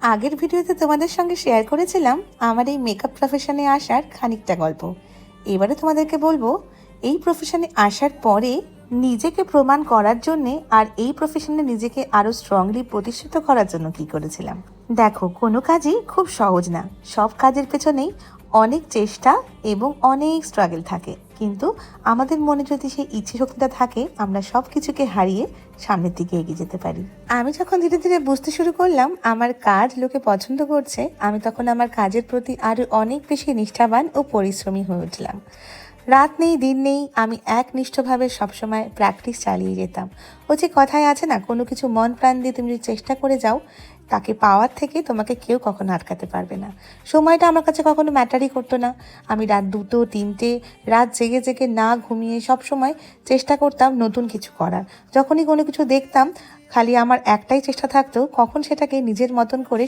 আগের ভিডিওতে তোমাদের সঙ্গে শেয়ার করেছিলাম আমার এই মেকআপ প্রফেশনে আসার খানিকটা গল্প। এবারে তোমাদেরকে বলবো এই প্রফেশনে আসার পরে নিজেকে প্রমাণ করার জন্যে আর এই প্রফেশনে নিজেকে আরও স্ট্রংলি প্রতিষ্ঠিত করার জন্য কি করেছিলাম। দেখো, কোনো কাজই খুব সহজ না, সব কাজের পেছনেই অনেক চেষ্টা এবং অনেক স্ট্রাগল থাকে, কিন্তু আমাদের মনে যদি সেই ইচ্ছে শক্তিটা থাকে আমরা সব কিছুকে হারিয়ে সামনের দিকে এগিয়ে যেতে পারি। আমি যখন ধীরে ধীরে বুঝতে শুরু করলাম আমার কাজ লোকে পছন্দ করছে, আমি তখন আমার কাজের প্রতি আরও অনেক বেশি নিষ্ঠাবান ও পরিশ্রমী হয়ে উঠলাম। রাত নেই দিন নেই আমি একনিষ্ঠভাবে সবসময় প্র্যাকটিস চালিয়ে যেতাম। ও যে কথায় আছে না, কোনো কিছু মন প্রাণ দিয়ে তুমি যদি চেষ্টা করে যাও তাকে পাওয়ার থেকে তোমাকে কেউ কখনো আটকাতে পারবে না। সময়টা আমার কাছে কখনো ম্যাটারই করতো না। আমি রাত 2টো 3টে রাত জেগে জেগে না ঘুমিয়ে সব সময় চেষ্টা করতাম নতুন কিছু করার। যখনই কোনো কিছু দেখতাম খালি আমার একটাই চেষ্টা থাকতো কখন সেটাকে নিজের মতন করে